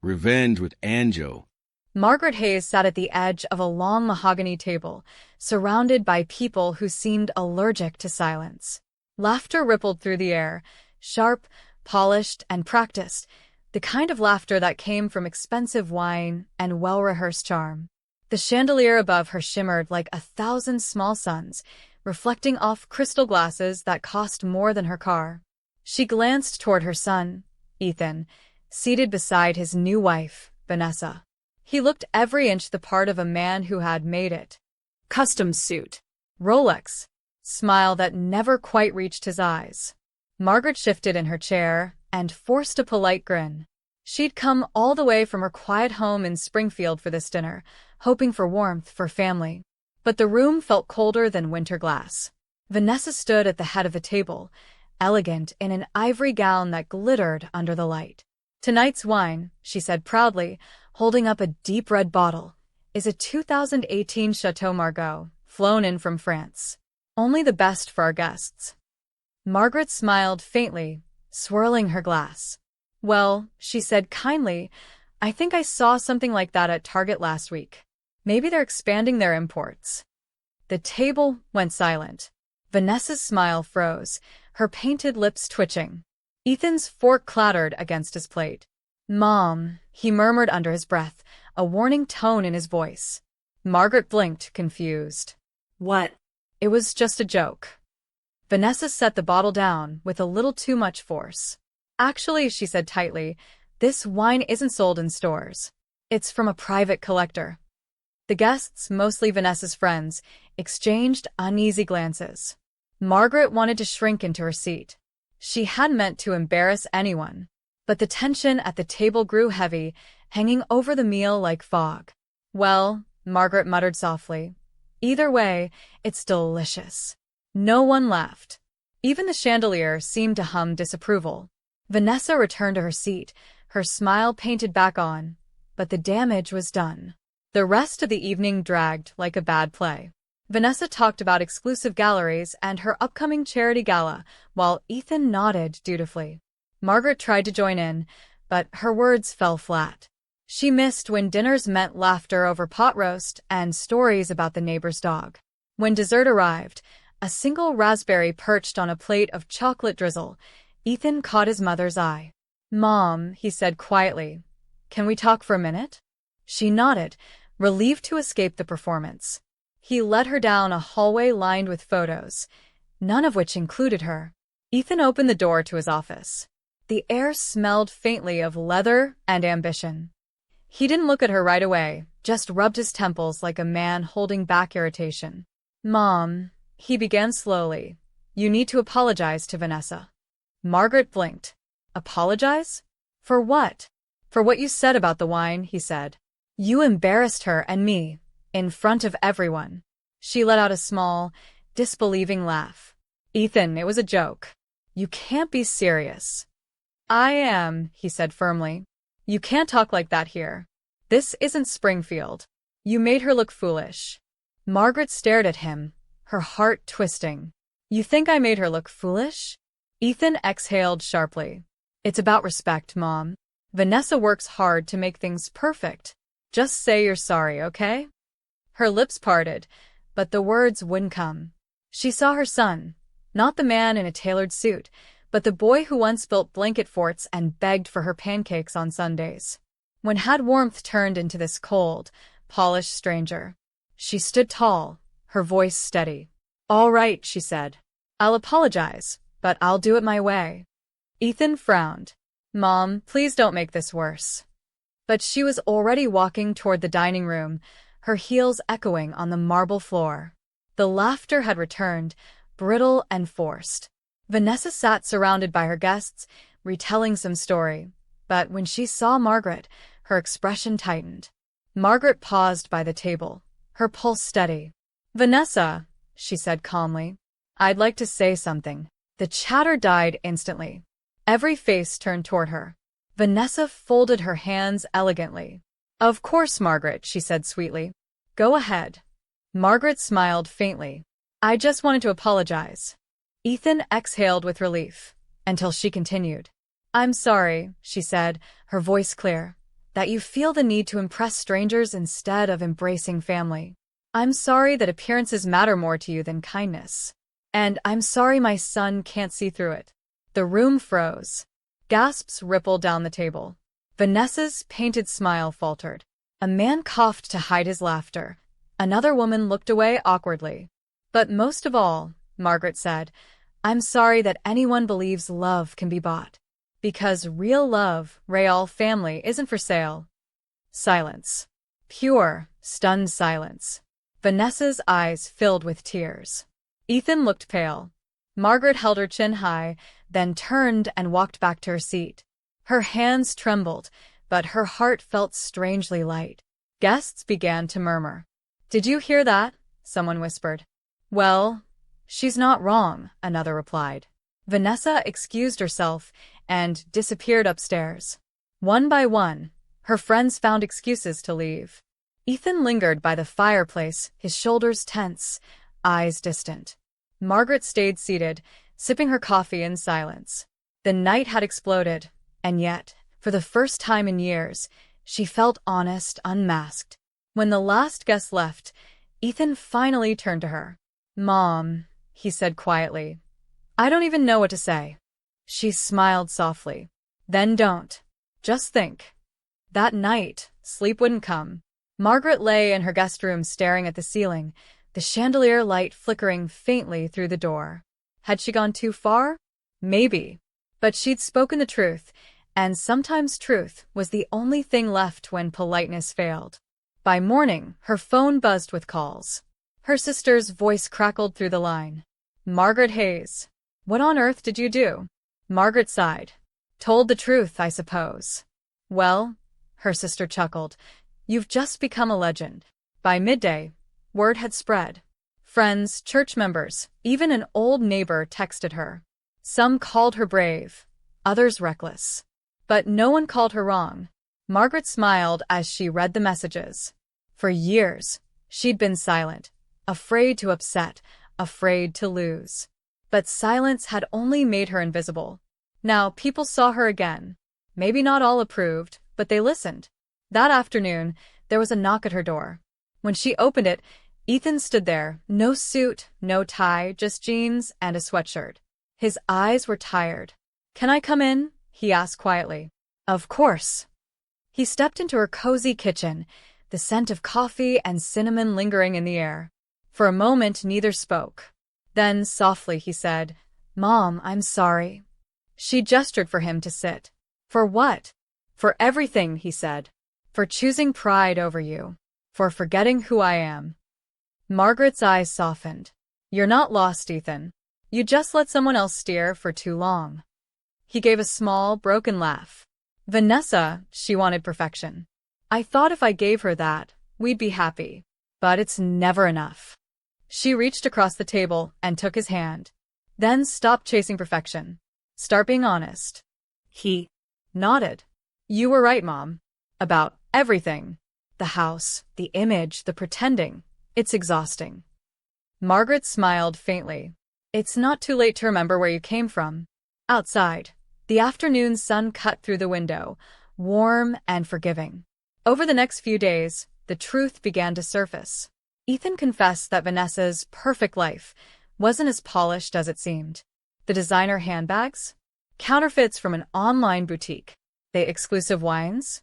Revenge with Anjo. Margaret Hayes sat at the edge of a long mahogany table, surrounded by people who seemed allergic to silence. Laughter rippled through the air, sharp, polished, and practiced, the kind of laughter that came from expensive wine and well-rehearsed charm. The chandelier above her shimmered like 1,000 small suns, reflecting off crystal glasses that cost more than her car. She glanced toward her son, Ethan, seated beside his new wife, Vanessa. He looked every inch the part of a man who had made it. Custom suit. Rolex. Smile that never quite reached his eyes. Margaret shifted in her chair and forced a polite grin. She'd come all the way from her quiet home in Springfield for this dinner, hoping for warmth for family. But the room felt colder than winter glass. Vanessa stood at the head of the table, elegant in an ivory gown that glittered under the light. "Tonight's wine," she said proudly, holding up a deep red bottle, "is a 2018 Chateau Margaux, flown in from France. Only the best for our guests." Margaret smiled faintly, swirling her glass. "Well," she said kindly, "I think I saw something like that at Target last week. Maybe they're expanding their imports." The table went silent. Vanessa's smile froze, her painted lips twitching. Ethan's fork clattered against his plate. "Mom," he murmured under his breath, a warning tone in his voice. Margaret blinked, confused. "What?" "It was just a joke." Vanessa set the bottle down with a little too much force. "Actually," she said tightly, "this wine isn't sold in stores. It's from a private collector." The guests, mostly Vanessa's friends, exchanged uneasy glances. Margaret wanted to shrink into her seat. She hadn't meant to embarrass anyone. But the tension at the table grew heavy, hanging over the meal like fog. "Well," Margaret muttered softly, "either way, it's delicious." No one laughed. Even the chandelier seemed to hum disapproval. Vanessa returned to her seat, her smile painted back on, but the damage was done. The rest of the evening dragged like a bad play. Vanessa talked about exclusive galleries and her upcoming charity gala, while Ethan nodded dutifully. Margaret tried to join in, but her words fell flat. She missed when dinners meant laughter over pot roast and stories about the neighbor's dog. When dessert arrived, a single raspberry perched on a plate of chocolate drizzle, Ethan caught his mother's eye. "Mom," he said quietly, "can we talk for a minute?" She nodded, relieved to escape the performance. He led her down a hallway lined with photos, none of which included her. Ethan opened the door to his office. The air smelled faintly of leather and ambition. He didn't look at her right away, just rubbed his temples like a man holding back irritation. "Mom," he began slowly, "you need to apologize to Vanessa." Margaret blinked. "Apologize? For what?" "For what you said about the wine," he said. "You embarrassed her and me, in front of everyone." She let out a small, disbelieving laugh. "Ethan, it was a joke. You can't be serious." "I am," he said firmly. "You can't talk like that here. This isn't Springfield. You made her look foolish." Margaret stared at him, her heart twisting. "You think I made her look foolish?" Ethan exhaled sharply. "It's about respect, Mom. Vanessa works hard to make things perfect. Just say you're sorry, okay?" Her lips parted, but the words wouldn't come. She saw her son, not the man in a tailored suit, but the boy who once built blanket forts and begged for her pancakes on Sundays. When had warmth turned into this cold, polished stranger? She stood tall, her voice steady. "All right," she said. "I'll apologize, but I'll do it my way." Ethan frowned. "Mom, please don't make this worse." But she was already walking toward the dining room, her heels echoing on the marble floor. The laughter had returned, brittle and forced. Vanessa sat surrounded by her guests, retelling some story, but when she saw Margaret, her expression tightened. Margaret paused by the table, her pulse steady. "Vanessa," she said calmly, "I'd like to say something." The chatter died instantly. Every face turned toward her. Vanessa folded her hands elegantly. "Of course, Margaret," she said sweetly. "Go ahead." Margaret smiled faintly. "I just wanted to apologize." Ethan exhaled with relief, until she continued. "I'm sorry," she said, her voice clear. that you feel the need to impress strangers instead of embracing family. I'm sorry that appearances matter more to you than kindness. And I'm sorry my son can't see through it. The room froze. Gasps rippled down the table. Vanessa's painted smile faltered. A man coughed to hide his laughter. Another woman looked away awkwardly. But most of all, Margaret said, I'm sorry that anyone believes love can be bought. Because real love, real family, isn't for sale. Silence. Pure, stunned silence. Vanessa's eyes filled with tears. Ethan looked pale. Margaret held her chin high, then turned and walked back to her seat. Her hands trembled, but her heart felt strangely light. Guests began to murmur. Did you hear that? Someone whispered. Well, she's not wrong, another replied. Vanessa excused herself and disappeared upstairs. One by one, her friends found excuses to leave. Ethan lingered by the fireplace, his shoulders tense, eyes distant. Margaret stayed seated, sipping her coffee in silence. The night had exploded, and yet, for the first time in years, she felt honest, unmasked. When the last guest left, Ethan finally turned to her. Mom, he said quietly, I don't even know what to say. She smiled softly. Then don't. Just think. That night, sleep wouldn't come. Margaret lay in her guest room staring at the ceiling, the chandelier light flickering faintly through the door. Had she gone too far? Maybe. But she'd spoken the truth, and sometimes truth was the only thing left when politeness failed. By morning, her phone buzzed with calls. Her sister's voice crackled through the line. Margaret Hayes. What on earth did you do? Margaret sighed. Told the truth, I suppose. Well, her sister chuckled, you've just become a legend. By midday, word had spread. Friends, church members, even an old neighbor texted her. Some called her brave, others reckless. But no one called her wrong. Margaret smiled as she read the messages. For years, she'd been silent, afraid to upset, afraid to lose. But silence had only made her invisible. Now people saw her again. Maybe not all approved, but they listened. That afternoon, there was a knock at her door. When she opened it, Ethan stood there, no suit, no tie, just jeans and a sweatshirt. His eyes were tired. Can I come in? He asked quietly. Of course. He stepped into her cozy kitchen, the scent of coffee and cinnamon lingering in the air. For a moment, neither spoke. Then, softly, he said, Mom, I'm sorry. She gestured for him to sit. For what? For everything, he said. For choosing pride over you. For forgetting who I am. Margaret's eyes softened. You're not lost, Ethan. You just let someone else steer for too long. He gave a small, broken laugh. Vanessa, she wanted perfection. I thought if I gave her that, we'd be happy. But it's never enough. She reached across the table and took his hand. Then stop chasing perfection. Start being honest. He nodded. You were right, Mom. About everything. The house, the image, the pretending. It's exhausting. Margaret smiled faintly. It's not too late to remember where you came from. Outside, the afternoon sun cut through the window, warm and forgiving. Over the next few days, the truth began to surface. Ethan confessed that Vanessa's perfect life wasn't as polished as it seemed. The designer handbags? Counterfeits from an online boutique. The exclusive wines?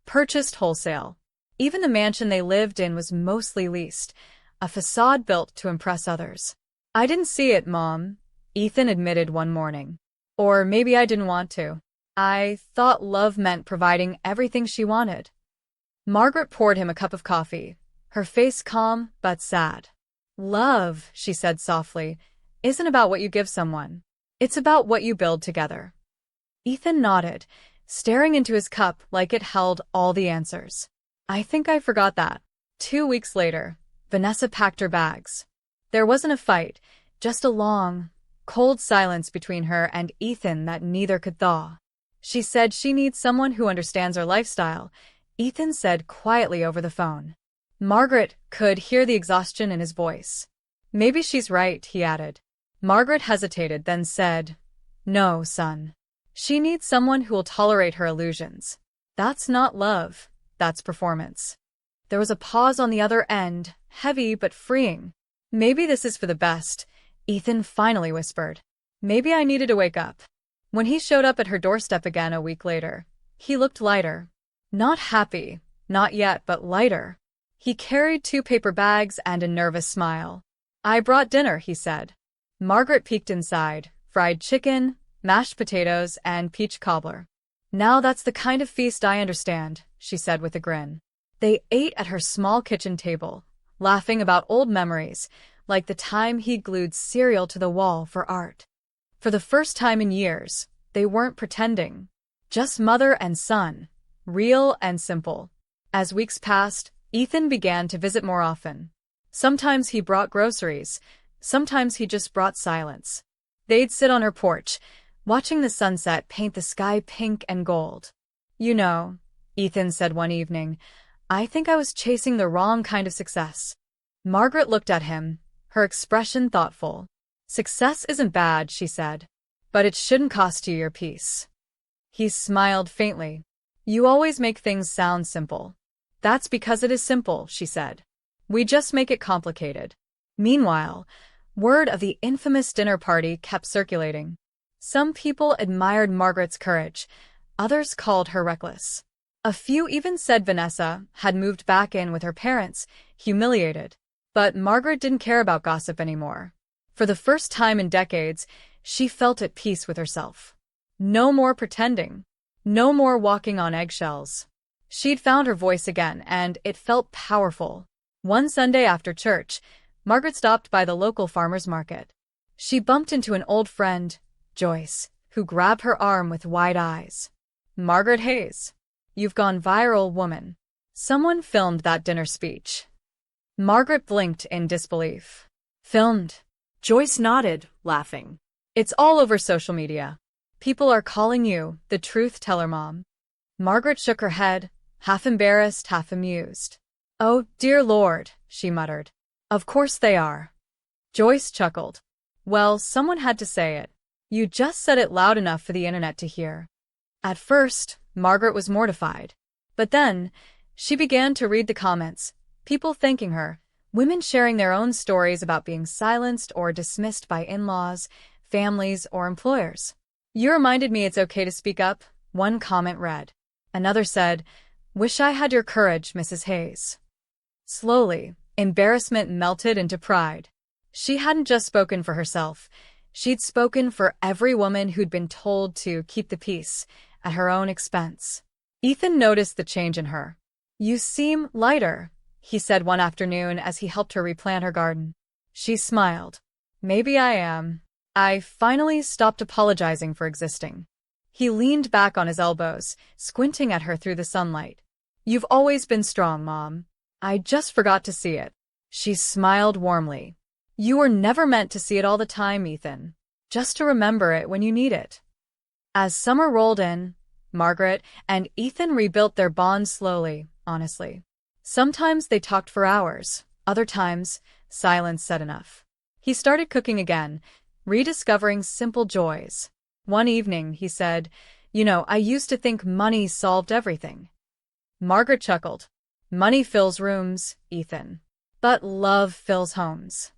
Purchased wholesale. Even the mansion they lived in was mostly leased, a facade built to impress others. I didn't see it, Mom, Ethan admitted one morning. Or maybe I didn't want to. I thought love meant providing everything she wanted. Margaret poured him a cup of coffee, her face calm but sad. Love, she said softly, isn't about what you give someone. It's about what you build together. Ethan nodded, staring into his cup like it held all the answers. I think I forgot that. 2 weeks later, Vanessa packed her bags. There wasn't a fight, just a long, cold silence between her and Ethan that neither could thaw. She said she needs someone who understands her lifestyle, Ethan said quietly over the phone. Margaret could hear the exhaustion in his voice. Maybe she's right, he added. Margaret hesitated, then said, No, son. She needs someone who will tolerate her illusions. That's not love, that's performance. There was a pause on the other end, heavy but freeing. Maybe this is for the best, Ethan finally whispered. Maybe I needed to wake up. When he showed up at her doorstep again a week later, he looked lighter. Not happy, not yet, but lighter. He carried 2 paper bags and a nervous smile. I brought dinner, he said. Margaret peeked inside, fried chicken, mashed potatoes, and peach cobbler. Now that's the kind of feast I understand, she said with a grin. They ate at her small kitchen table, laughing about old memories, like the time he glued cereal to the wall for art. For the first time in years, they weren't pretending. Just mother and son, real and simple. As weeks passed, Ethan began to visit more often. Sometimes he brought groceries, sometimes he just brought silence. They'd sit on her porch, watching the sunset paint the sky pink and gold. You know, Ethan said one evening, I think I was chasing the wrong kind of success. Margaret looked at him, her expression thoughtful. Success isn't bad, she said, but it shouldn't cost you your peace. He smiled faintly. You always make things sound simple. That's because it is simple, she said. We just make it complicated. Meanwhile, word of the infamous dinner party kept circulating. Some people admired Margaret's courage, others called her reckless. A few even said Vanessa had moved back in with her parents, humiliated. But Margaret didn't care about gossip anymore. For the first time in decades, she felt at peace with herself. No more pretending. No more walking on eggshells. She'd found her voice again, and it felt powerful. One Sunday after church, Margaret stopped by the local farmer's market. She bumped into an old friend, Joyce, who grabbed her arm with wide eyes. Margaret Hayes. You've gone viral, woman. Someone filmed that dinner speech. Margaret blinked in disbelief. Filmed? Joyce nodded, laughing. It's all over social media. People are calling you the truth teller, Mom. Margaret shook her head, half embarrassed, half amused. Oh, dear Lord, she muttered. Of course they are. Joyce chuckled. Well, someone had to say it. You just said it loud enough for the internet to hear. At first, Margaret was mortified. But then, she began to read the comments, people thanking her, women sharing their own stories about being silenced or dismissed by in-laws, families, or employers. You reminded me it's okay to speak up, one comment read. Another said, wish I had your courage, Mrs. Hayes. Slowly, embarrassment melted into pride. She hadn't just spoken for herself. She'd spoken for every woman who'd been told to keep the peace, at her own expense. Ethan noticed the change in her. You seem lighter, he said one afternoon as he helped her replant her garden. She smiled. Maybe I am. I finally stopped apologizing for existing. He leaned back on his elbows, squinting at her through the sunlight. You've always been strong, Mom. I just forgot to see it. She smiled warmly. You were never meant to see it all the time, Ethan. Just to remember it when you need it. As summer rolled in, Margaret and Ethan rebuilt their bond slowly, honestly. Sometimes they talked for hours, other times, silence said enough. He started cooking again, rediscovering simple joys. One evening, he said, You know, I used to think money solved everything. Margaret chuckled. Money fills rooms, Ethan. But love fills homes.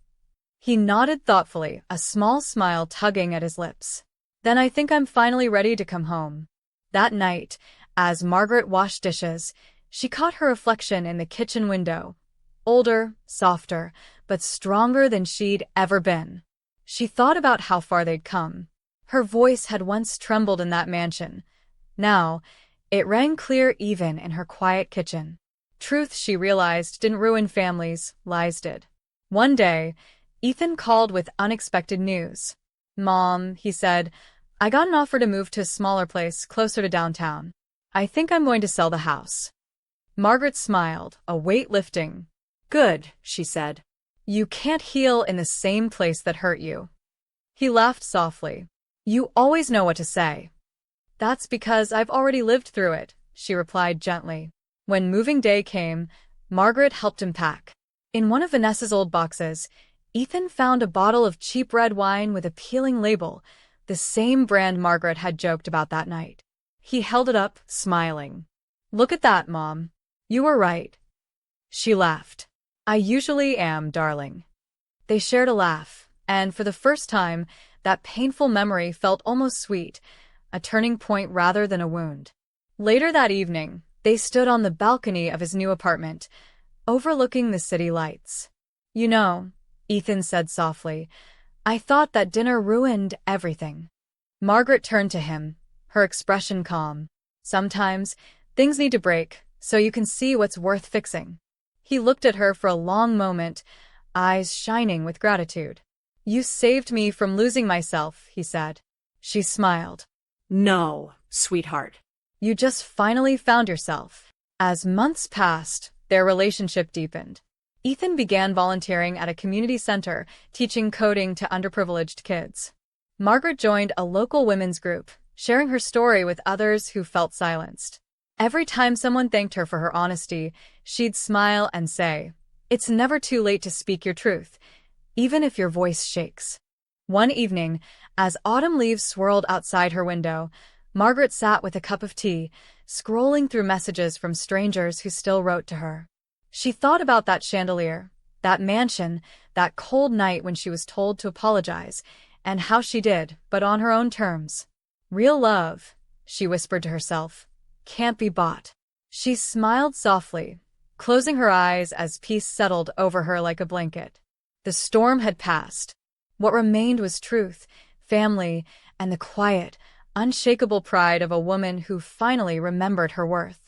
He nodded thoughtfully, a small smile tugging at his lips. Then I think I'm finally ready to come home. That night, as Margaret washed dishes, she caught her reflection in the kitchen window. Older, softer, but stronger than she'd ever been. She thought about how far they'd come. Her voice had once trembled in that mansion. Now, it rang clear even in her quiet kitchen. Truth, she realized, didn't ruin families, lies did. One day, Ethan called with unexpected news. Mom, he said, I got an offer to move to a smaller place closer to downtown. I think I'm going to sell the house. Margaret smiled, a weight lifting. Good, she said. You can't heal in the same place that hurt you. He laughed softly. You always know what to say. That's because I've already lived through it, she replied gently. When moving day came, Margaret helped him pack. In one of Vanessa's old boxes, Ethan found a bottle of cheap red wine with a peeling label, the same brand Margaret had joked about that night. He held it up, smiling. Look at that, Mom. You were right. She laughed. I usually am, darling. They shared a laugh, and for the first time, that painful memory felt almost sweet, a turning point rather than a wound. Later that evening, they stood on the balcony of his new apartment, overlooking the city lights. You know, Ethan said softly, I thought that dinner ruined everything. Margaret turned to him, her expression calm. Sometimes, things need to break, so you can see what's worth fixing. He looked at her for a long moment, eyes shining with gratitude. You saved me from losing myself, he said. She smiled. No, sweetheart. You just finally found yourself. As months passed, their relationship deepened. Ethan began volunteering at a community center, teaching coding to underprivileged kids. Margaret joined a local women's group, sharing her story with others who felt silenced. Every time someone thanked her for her honesty, she'd smile and say, It's never too late to speak your truth, even if your voice shakes. One evening, as autumn leaves swirled outside her window, Margaret sat with a cup of tea, scrolling through messages from strangers who still wrote to her. She thought about that chandelier, that mansion, that cold night when she was told to apologize, and how she did, but on her own terms. Real love, she whispered to herself, can't be bought. She smiled softly, closing her eyes as peace settled over her like a blanket. The storm had passed. What remained was truth, family, and the quiet, unshakable pride of a woman who finally remembered her worth.